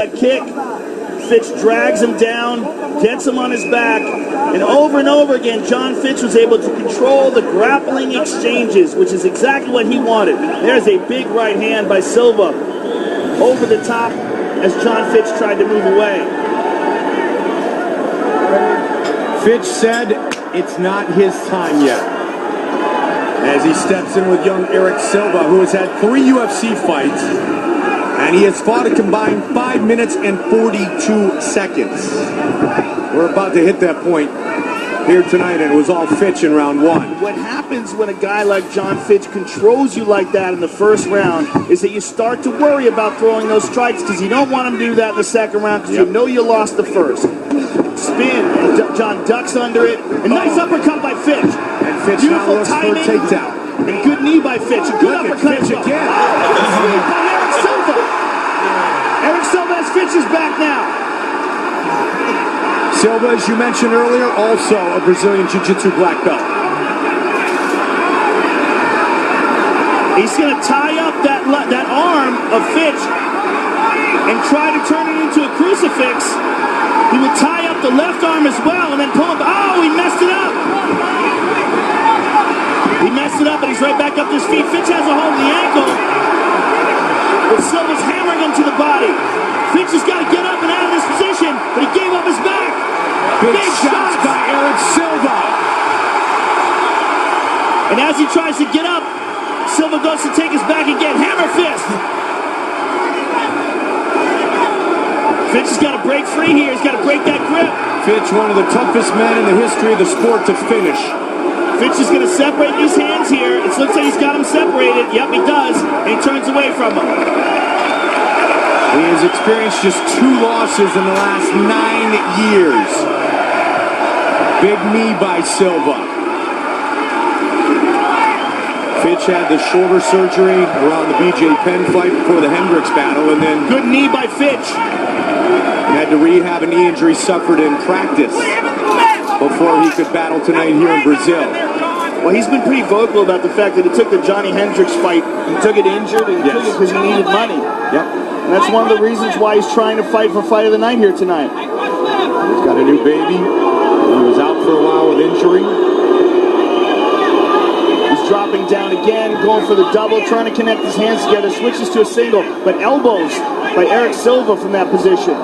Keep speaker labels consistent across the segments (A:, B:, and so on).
A: That kick, Fitch drags him down, gets him on his back, and over again, John Fitch was able to control the grappling exchanges, which is exactly what he wanted. There's a big right hand by Silva over the top as John Fitch tried to move away.
B: Fitch said it's not his time yet, as he steps in with young Eric Silva, who has had 3 UFC fights, and he has fought a combined 5 minutes and 42 seconds. We're about to hit that point here tonight, and it was all Fitch in round 1.
A: What happens when a guy like John Fitch controls you like that in the first round is that you start to worry about throwing those strikes because you don't want him to do that in the second round because you know you lost the first. Spin, and John ducks under it. A nice uppercut by Fitch.
B: And Fitch
A: Beautiful
B: now looks
A: timing.
B: for a takedown.
A: And good knee by Fitch. A good uppercut
B: Fitch again.
A: Sweep by Eric Silva. Eric Silva has Fitch's back now.
B: Silva, as you mentioned earlier, also a Brazilian Jiu-Jitsu black belt.
A: He's going to tie up that arm of Fitch and try to turn it into a crucifix. He would tie up the left arm as well and then pull him. Oh, he messed it up. He messed it up, and he's right back up to his feet. Fitch has a hold of the ankle, but Silva's hammering him to the body. Fitch has got to get up and out of this position, but he gave up his back.
B: Big shots by Eric Silva.
A: And as he tries to get up, Silva goes to take his back again. Hammer fist. Fitch has got to break free here. He's got to break that grip.
B: Fitch, one of the toughest men in the history of the sport to finish.
A: Fitch is going to separate these hands here. It looks like he's got them separated. Yep, he does. And he turns away from them.
B: He has experienced just 2 losses in the last 9 years. Big knee by Silva. Fitch had the shoulder surgery around the BJ Penn fight before the Hendricks battle, and then
A: good knee by Fitch.
B: Had to rehab a knee injury suffered in practice before he could battle tonight here in Brazil.
A: Well, he's been pretty vocal about the fact that he took the Johnny Hendricks fight. He took it injured, and he took it because he needed money.
B: Yep.
A: And that's one of the reasons why he's trying to fight for Fight of the Night here tonight.
B: He's got a new baby. He was out for a while with injury.
A: He's dropping down again, going for the double, trying to connect his hands together, switches to a single, but elbows by Eric Silva from that position.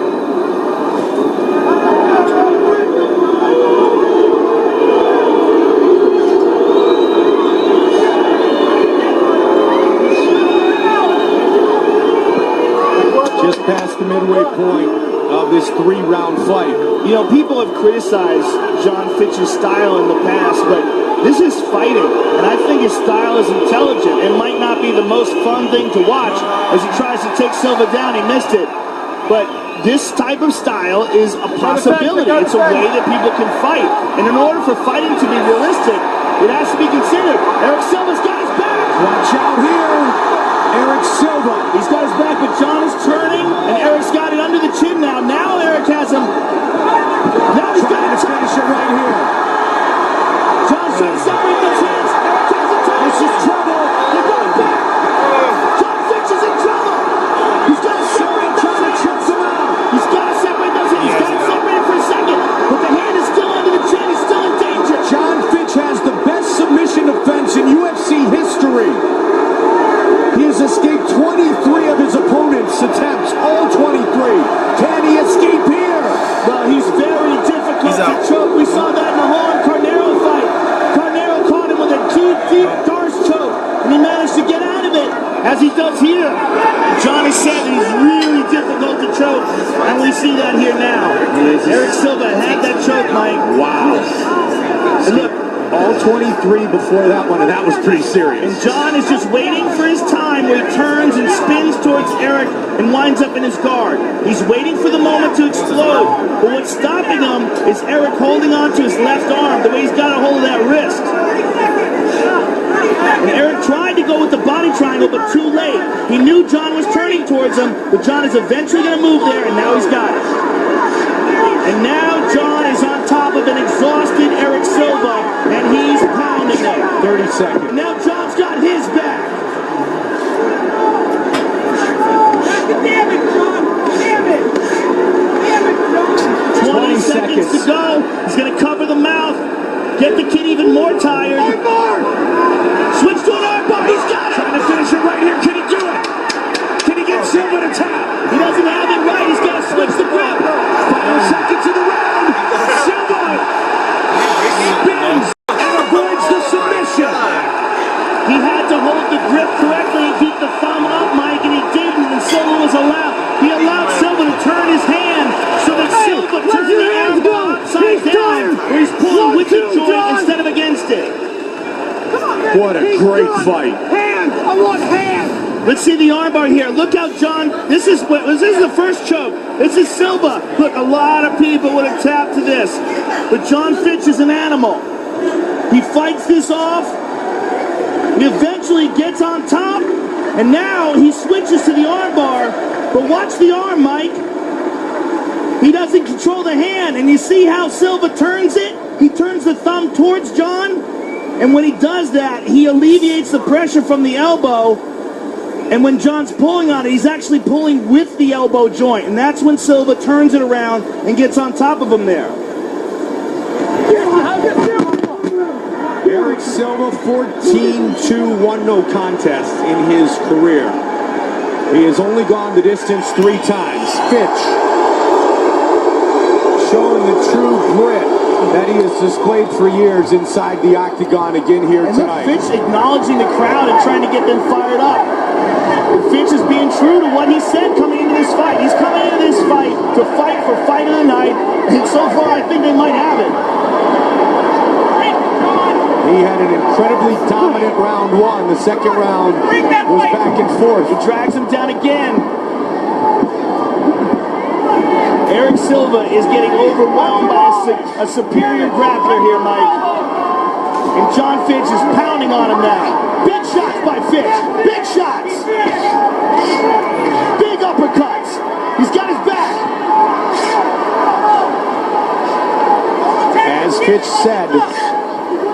B: Just past the midway point of this 3-round fight.
A: You know, people have criticized John Fitch's style in the past, but this is fighting, and I think his style is intelligent. It might not be the most fun thing to watch as he tries to take Silva down. He missed it. But this type of style is a possibility. It's a way that people can fight. And in order for fighting to be realistic, it has to be considered. Eric Silva's got his back.
B: Watch out here. Eric Silva.
A: He's got his back, but John is turning, and Eric's got it under the chin now. Now Eric has him. Now he's got to
B: finish it right here.
A: John's trying to separate those hands. Eric has it.
B: This is trouble.
A: They're going back. John Fitch is in trouble. He's got to separate those hands. He's got to separate those hands. He's got to separate it for a second. But the hand is still under the chin. He's still in danger.
B: John Fitch has the best submission defense in UFC history. He has escaped 23 of his opponent's attempts, all 23. Can he escape here?
A: Well, he's very difficult to choke. We saw that in the Juan Carnero fight. Carnero caught him with a 2-deep Darce choke, and he managed to get out of it, as he does here. John has said that he's really difficult to choke, and we see that here now. Eric Silva had that choke, Mike.
B: Wow.
A: And look,
B: all 23 before that one, and that was pretty serious.
A: And John is just waiting for his time where he turns and spins towards Eric and winds up in his guard. He's waiting for the moment to explode. But what's stopping him is Eric holding on to his left arm, the way he's got a hold of that wrist. And Eric tried to go with the body triangle, but too late. He knew John was turning towards him, but John is eventually going to move there, and now he's got it. And now John is on top of an exhausted Eric Silva, and he's pounding him.
B: 30 seconds.
A: Now John's got his back.
C: Damn it, John! Damn it!
A: Get the kid even more tired. Switch to an armbar. He's got it.
B: Trying to finish it right here. Can he do it? Can he get Silva to tap?
A: He doesn't have it right. He's got to switch the grip.
B: Final seconds of the round. Silva spins and avoids the submission.
A: He had to hold the grip correctly and keep the thumb up, Mike, and he didn't, and Silva was allowed. He allowed Silva to turn his hand so that Silva turned the armbar upside down, where he's pulling with the joint instead of against it.
B: What a great fight.
C: Hand! I want hand!
A: Let's see the armbar here. Look how John, this is the first choke. This is Silva. Look, a lot of people would have tapped to this. But John Fitch is an animal. He fights this off. He eventually gets on top. And now he switches to the armbar. But watch the arm, Mike. He doesn't control the hand. And you see how Silva turns it? He turns the thumb towards John. And when he does that, he alleviates the pressure from the elbow. And when John's pulling on it, he's actually pulling with the elbow joint. And that's when Silva turns it around and gets on top of him there.
B: Eric Silva, 14-2, no contest in his career. He has only gone the distance 3 times. Fitch showing the true grit that he has displayed for years inside the octagon again here tonight.
A: And Fitch acknowledging the crowd and trying to get them fired up. Fitch is being true to what he said coming into this fight. He's coming into this fight to fight for fight of the night, and so far I think they might have it.
B: He had an incredibly dominant round 1. The second round was back and forth.
A: He drags him down again. Eric Silva is getting overwhelmed by a superior grappler here, Mike. And John Fitch is pounding on him now. Big shots by Fitch. Big shots. Big uppercuts. He's got his back.
B: As Fitch said,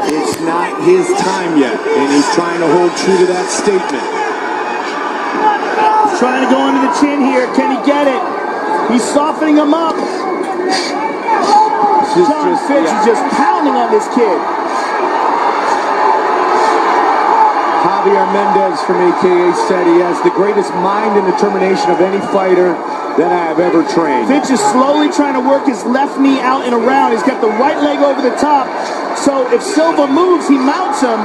B: it's not his time yet, and he's trying to hold true to that statement.
A: He's trying to go under the chin here. Can he get it? He's softening him up. John Fitch is just pounding on this kid.
B: Javier Mendez from AKA said he has the greatest mind and determination of any fighter that I have ever trained.
A: Fitch is slowly trying to work his left knee out and around. He's got the right leg over the top. So if Silva moves, he mounts him.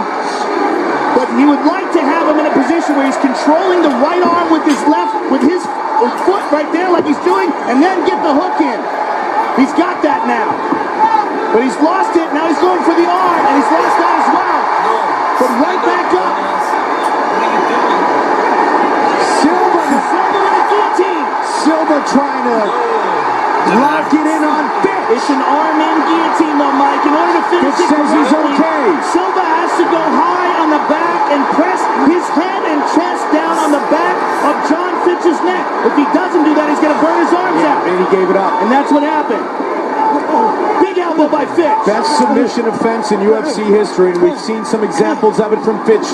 A: But he would like to have him in a position where he's controlling the right arm with his left, with his foot right there like he's doing, and then get the hook in. He's got that now. But he's lost it. Now he's going for the arm, and he's lost that as well. But right back up. Silva with a guillotine.
B: Silva trying to lock it in on Fitch.
A: It's an arm-in guillotine, though, Mike. In order to finish
B: Fitch
A: it
B: says he's
A: correctly,
B: okay.
A: Silva has to go high on the back and press his head and chest down on the back of John Fitch's neck. If he doesn't do that, he's going to burn his arms out.
B: And he gave it up.
A: And that's what happened. Big elbow by Fitch.
B: Best submission offense in UFC history, and we've seen some examples of it from Fitch.